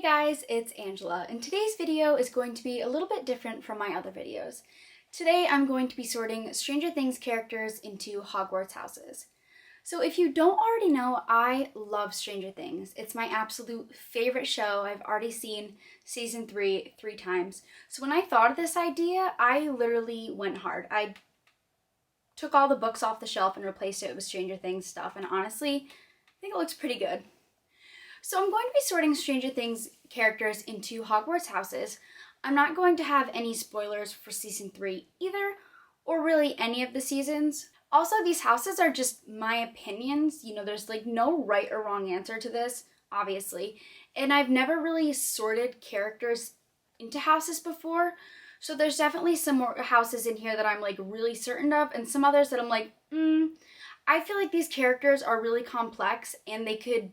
Guys, it's Angela, and today's video is going to be a little bit different from my other videos. Today I'm going to be sorting Stranger Things characters into Hogwarts houses. So if you don't already know, I love Stranger Things. It's my absolute favorite show. I've already seen season 3 times. So when I thought of this idea, I literally went hard. I took all the books off the shelf and replaced it with Stranger Things stuff, and honestly, I think it looks pretty good. So I'm going to be sorting Stranger Things characters into Hogwarts houses. I'm not going to have any spoilers for season 3 either, or really any of the seasons. Also, these houses are just my opinions. You know, there's like no right or wrong answer to this, obviously. And I've never really sorted characters into houses before. So there's definitely some more houses in here that I'm like really certain of, and some others that I'm like, I feel like these characters are really complex and they could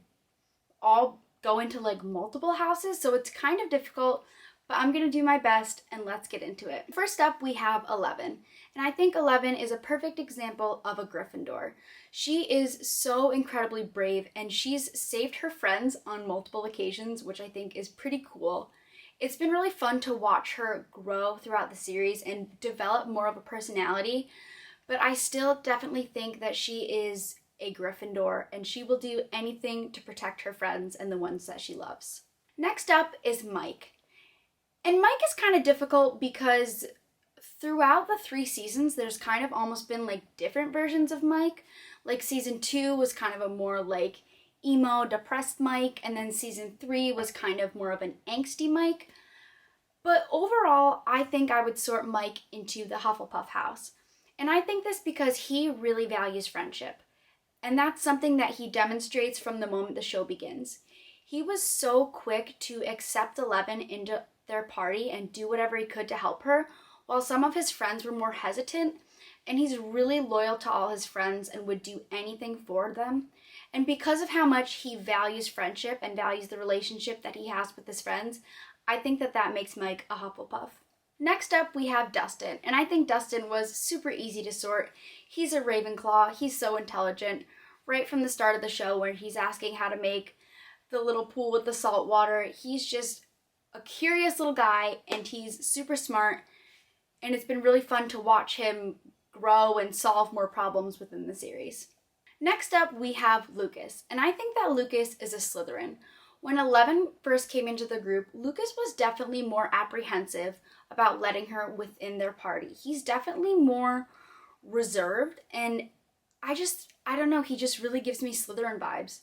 all go into like multiple houses, so it's kind of difficult, but I'm gonna do my best and let's get into it. First up, we have 11, and I think 11 is a perfect example of a Gryffindor. She is so incredibly brave, and she's saved her friends on multiple occasions, which I think is pretty cool. It's been really fun to watch her grow throughout the series and develop more of a personality, but I still definitely think that she is a Gryffindor, and she will do anything to protect her friends and the ones that she loves. Next up is Mike. And Mike is kind of difficult because throughout the 3 seasons, there's kind of almost been like different versions of Mike. Like season 2 was kind of a more like emo, depressed Mike, and then season 3 was kind of more of an angsty Mike. But overall, I think I would sort Mike into the Hufflepuff house. And I think this because he really values friendship. And that's something that he demonstrates from the moment the show begins. He was so quick to accept 11 into their party and do whatever he could to help her, while some of his friends were more hesitant, and he's really loyal to all his friends and would do anything for them. And because of how much he values friendship and values the relationship that he has with his friends, I think that makes Mike a Hufflepuff. Next up, we have Dustin, and I think Dustin was super easy to sort. He's a Ravenclaw, he's so intelligent. Right from the start of the show where he's asking how to make the little pool with the salt water, he's just a curious little guy, and he's super smart, and it's been really fun to watch him grow and solve more problems within the series. Next up, we have Lucas, and I think that Lucas is a Slytherin. When 11 first came into the group, Lucas was definitely more apprehensive about letting her within their party. He's definitely more reserved, and I don't know, he just really gives me Slytherin vibes.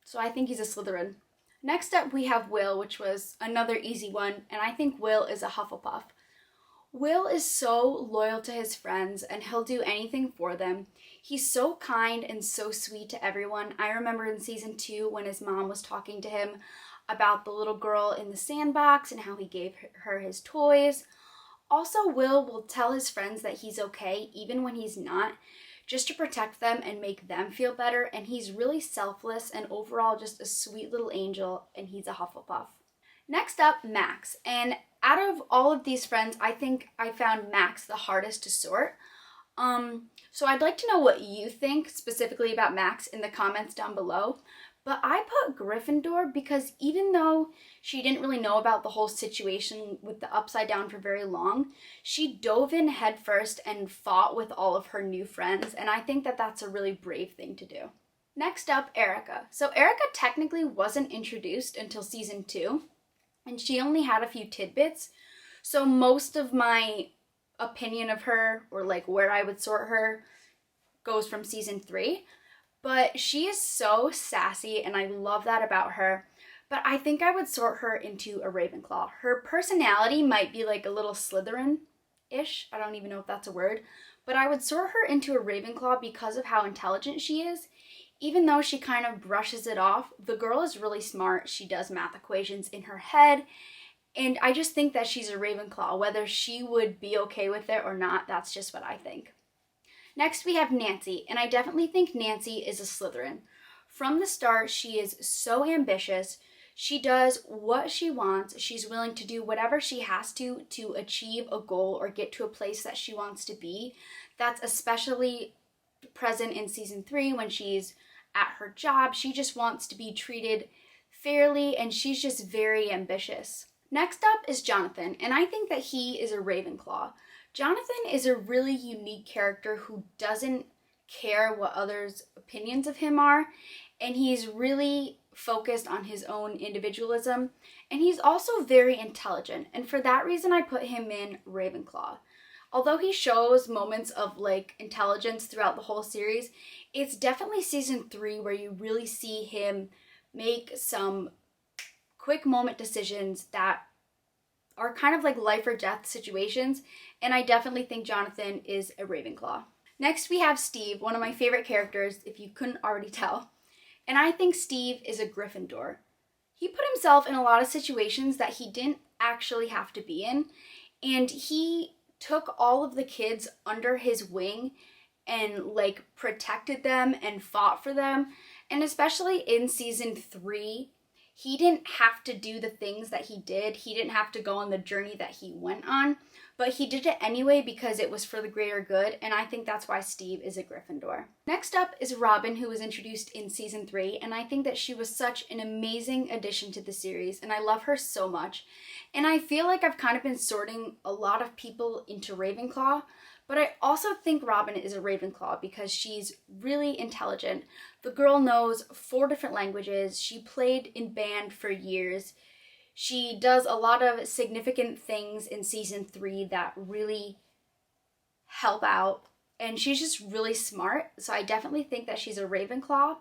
So I think he's a Slytherin. Next up, we have Will, which was another easy one, and I think Will is a Hufflepuff. Will is so loyal to his friends, and he'll do anything for them. He's so kind and so sweet to everyone. I remember in season 2 when his mom was talking to him about the little girl in the sandbox and how he gave her his toys. Also, will tell his friends that he's okay even when he's not, just to protect them and make them feel better, and he's really selfless and overall just a sweet little angel, and he's a Hufflepuff. Next up, Max, and out of all of these friends, I think I found Max the hardest to sort. So I'd like to know what you think specifically about Max in the comments down below. But I put Gryffindor because even though she didn't really know about the whole situation with the Upside Down for very long, she dove in headfirst and fought with all of her new friends, and I think that that's a really brave thing to do. Next up, Erica. So Erica technically wasn't introduced until season 2, and she only had a few tidbits, so most of my opinion of her, or like where I would sort her, goes from season 3. But she is so sassy, and I love that about her. But I think I would sort her into a Ravenclaw. Her personality might be like a little Slytherin-ish. I don't even know if that's a word. But I would sort her into a Ravenclaw because of how intelligent she is. Even though she kind of brushes it off, the girl is really smart. She does math equations in her head. And I just think that she's a Ravenclaw. Whether she would be okay with it or not, that's just what I think. Next, we have Nancy, and I definitely think Nancy is a Slytherin. From the start, she is so ambitious. She does what she wants. She's willing to do whatever she has to achieve a goal or get to a place that she wants to be. That's especially present in season 3 when she's at her job. She just wants to be treated fairly, and she's just very ambitious. Next up is Jonathan, and I think that he is a Ravenclaw. Jonathan is a really unique character who doesn't care what others' opinions of him are, and he's really focused on his own individualism, and he's also very intelligent, and for that reason I put him in Ravenclaw. Although he shows moments of like intelligence throughout the whole series, it's definitely season 3 where you really see him make some quick moment decisions that are kind of like life or death situations, and I definitely think Jonathan is a Ravenclaw. Next we have Steve, one of my favorite characters, if you couldn't already tell. And I think Steve is a Gryffindor. He put himself in a lot of situations that he didn't actually have to be in, and he took all of the kids under his wing and like protected them and fought for them. And especially in season 3, he didn't have to do the things that he did. He didn't have to go on the journey that he went on, but he did it anyway because it was for the greater good, and I think that's why Steve is a Gryffindor. Next up is Robin, who was introduced in season 3, and I think that she was such an amazing addition to the series, and I love her so much. And I feel like I've kind of been sorting a lot of people into Ravenclaw, but I also think Robin is a Ravenclaw because she's really intelligent. The girl knows 4 different languages. She played in band for years. She does a lot of significant things in season 3 that really help out. And she's just really smart. So I definitely think that she's a Ravenclaw.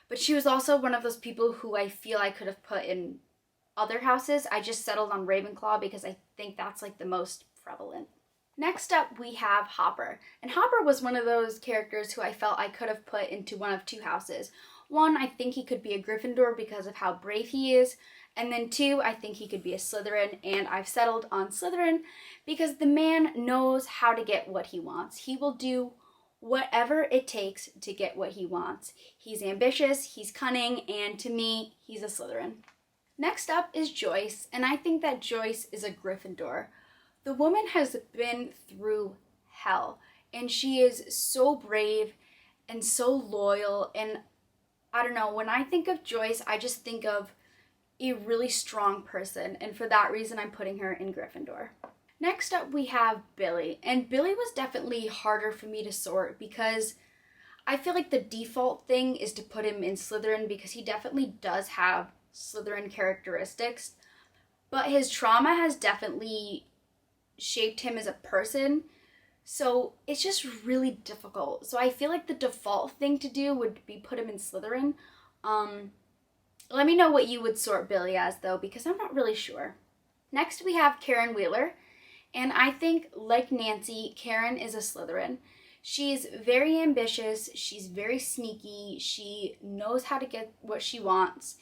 But she was also one of those people who I feel I could have put in other houses. I just settled on Ravenclaw because I think that's like the most prevalent. Next up, we have Hopper. And Hopper was one of those characters who I felt I could have put into one of 2 houses. 1, I think he could be a Gryffindor because of how brave he is. And then 2, I think he could be a Slytherin. And I've settled on Slytherin because the man knows how to get what he wants. He will do whatever it takes to get what he wants. He's ambitious, he's cunning, and to me, he's a Slytherin. Next up is Joyce. And I think that Joyce is a Gryffindor. The woman has been through hell, and she is so brave and so loyal, and I don't know, when I think of Joyce, I just think of a really strong person, and for that reason, I'm putting her in Gryffindor. Next up, we have Billy, and Billy was definitely harder for me to sort because I feel like the default thing is to put him in Slytherin because he definitely does have Slytherin characteristics, but his trauma has definitely shaped him as a person, so it's just really difficult. So I feel like the default thing to do would be put him in Slytherin. Let me know what you would sort Billy as though, because I'm not really sure. Next we have Karen Wheeler, and I think like Nancy, Karen is a Slytherin. She's very ambitious, she's very sneaky, she knows how to get what she wants,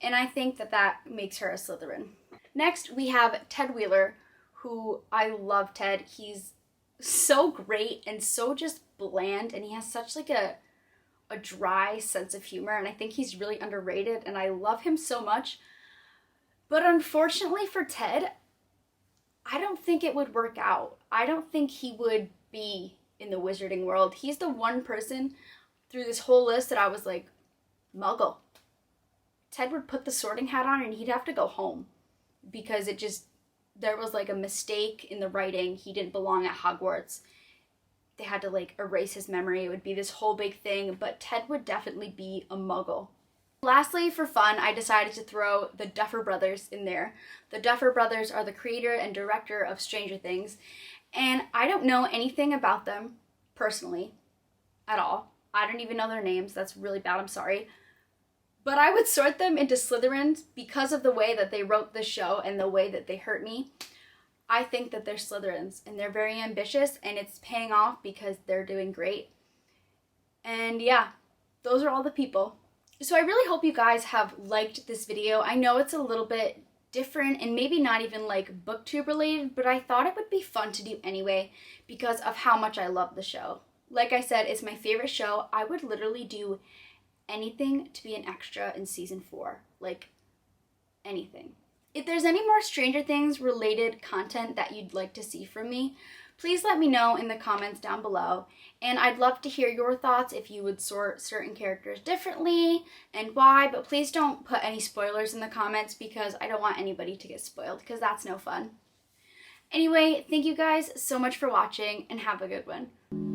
and I think that that makes her a Slytherin. Next we have Ted Wheeler, who I love Ted. He's so great and so just bland, and he has such like a dry sense of humor, and I think he's really underrated, and I love him so much. But unfortunately for Ted, I don't think it would work out. I don't think he would be in the wizarding world. He's the one person through this whole list that I was like, Muggle. Ted would put the sorting hat on and he'd have to go home because there was like a mistake in the writing. He didn't belong at Hogwarts. They had to like erase his memory. It would be this whole big thing, but Ted would definitely be a Muggle. Lastly, for fun, I decided to throw the Duffer Brothers in there. The Duffer Brothers are the creator and director of Stranger Things, and I don't know anything about them personally at all. I don't even know their names. That's really bad. I'm sorry. But I would sort them into Slytherins because of the way that they wrote the show and the way that they hurt me. I think that they're Slytherins, and they're very ambitious, and it's paying off because they're doing great. And yeah, those are all the people. So I really hope you guys have liked this video. I know it's a little bit different and maybe not even like booktube related, but I thought it would be fun to do anyway because of how much I love the show. Like I said, it's my favorite show. I would literally do anything to be an extra in season 4, like anything. If there's any more Stranger Things related content that you'd like to see from me, Please let me know in the comments down below, and I'd love to hear your thoughts if you would sort certain characters differently and why, but please don't put any spoilers in the comments because I don't want anybody to get spoiled because that's no fun. Anyway, thank you guys so much for watching and have a good one.